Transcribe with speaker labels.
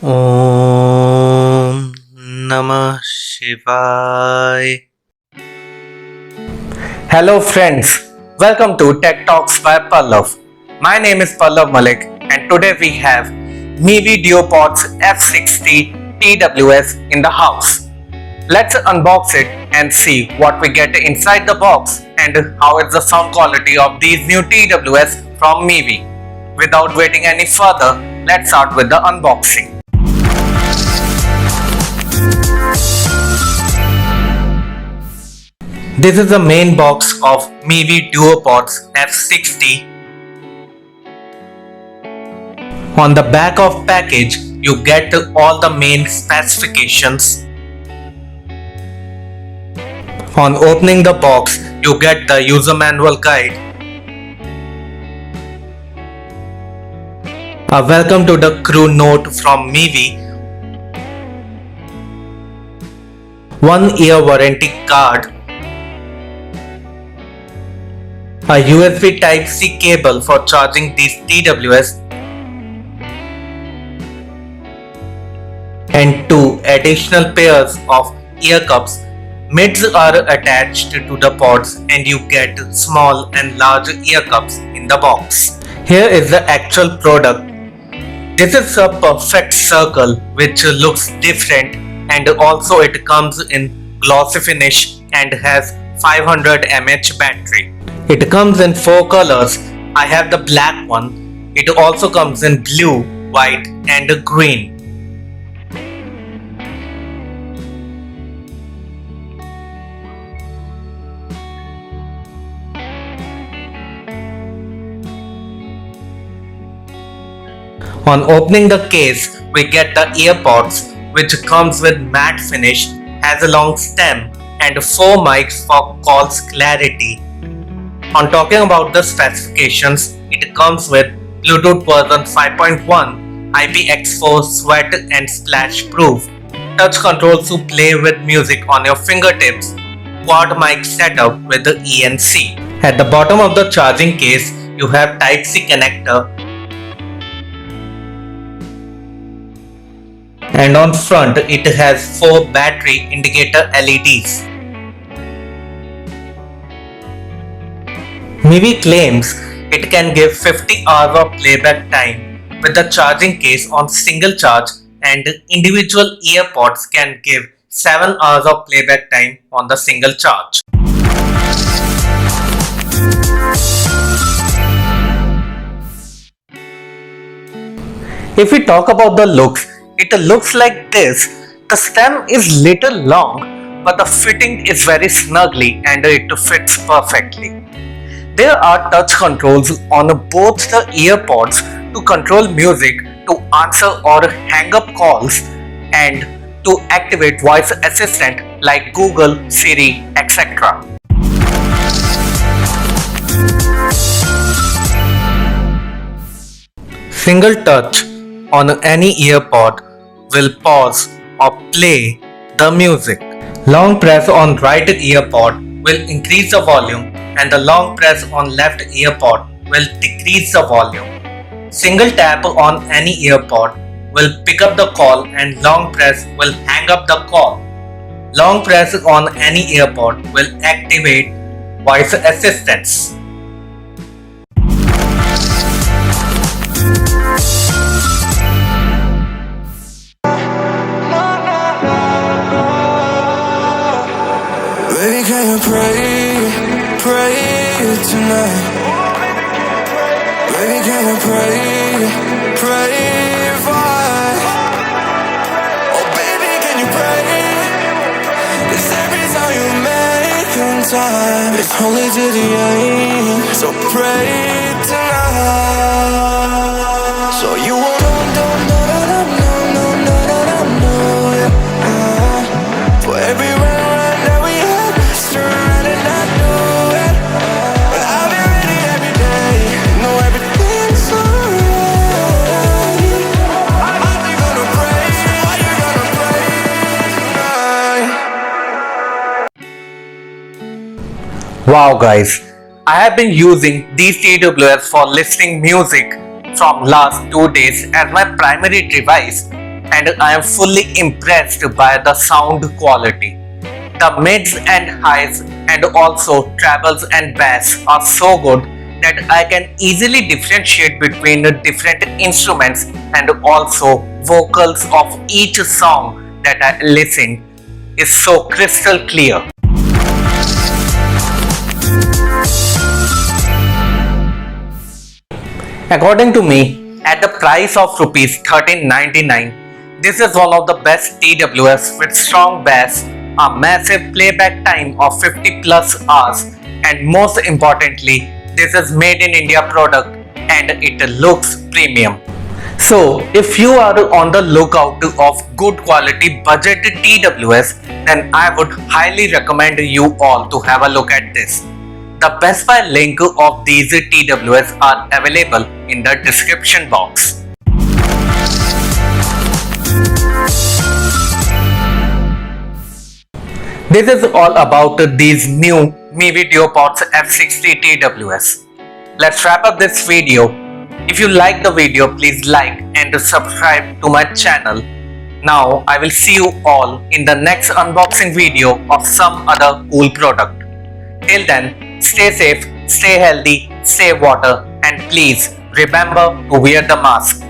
Speaker 1: Om Namah Shivaya. Hello friends, welcome to Tech Talks by PALLAV. My name is PALLAV Malik and today we have Mivi Duopods F60 TWS in the house. Let's unbox it and see what we get inside the box and how is the sound quality of these new TWS from Mivi. Without waiting any further, let's start with the unboxing. This is the main box of Mivi Duopods F60. On the back of package, you get all the main specifications. On opening the box, you get the user manual guide. A welcome to the crew note from Mivi. 1-year warranty card. A USB Type-C cable for charging these TWS and 2 additional pairs of ear cups. Mids are attached to the pods and you get small and large ear cups in the box. Here is the actual product. This is a perfect circle which looks different and also it comes in glossy finish and has 500 mAh battery. It comes in 4 colors. I have the black one. It also comes in blue, white and green. On opening the case, we get the earpods which comes with matte finish, has a long stem and 4 mics for calls clarity. On talking about the specifications, it comes with Bluetooth version 5.1, IPX4 sweat and splash proof, touch controls to play with music on your fingertips, quad mic setup with the ENC. At the bottom of the charging case, you have Type-C connector. And on front, it has 4 battery indicator LEDs. Mivi claims it can give 50 hours of playback time with the charging case on single charge and individual earpods can give 7 hours of playback time on the single charge. If we talk about the looks, it looks like this. The stem is little long but the fitting is very snugly and it fits perfectly. There are touch controls on both the earpods to control music, to answer or hang up calls and to activate voice assistant like Google, Siri, etc. Single touch on any earpod will pause or play the music. Long press on right earpod will increase the volume and the long press on left earpod will decrease the volume. Single tap on any earpod will pick up the call and long press will hang up the call. Long press on any earpod will activate voice assistance.
Speaker 2: Baby, can you pray tonight? Baby, can you pray for? Oh, baby, can you pray? 'Cause every time you make time, it's only to the end. So pray tonight. So you won't for every run that we had, surrounded and I know it. But I'll be ready every day, know everything's alright. Are you gonna pray? Are you gonna pray tonight?
Speaker 1: Wow guys, I have been using these TWS for listening music from last 2 days as my primary device and I am fully impressed by the sound quality. The mids and highs and also trebles and bass are so good that I can easily differentiate between the different instruments and also vocals of each song that I listen is so crystal clear. According to me, at the price of rupees 1399, this is one of the best TWS with strong bass, a massive playback time of 50 plus hours, and most importantly, this is made in India product and it looks premium. So, if you are on the lookout of good quality budget TWS, then I would highly recommend you all to have a look at this. The Best Buy link of these TWS are available in the description box. This is all about these new Mivi Duopods F60 TWS. Let's wrap up this video. If you like the video, please like and subscribe to my channel. Now I will see you all in the next unboxing video of some other cool product. Till then, stay safe, stay healthy, save water, and please remember to wear the mask.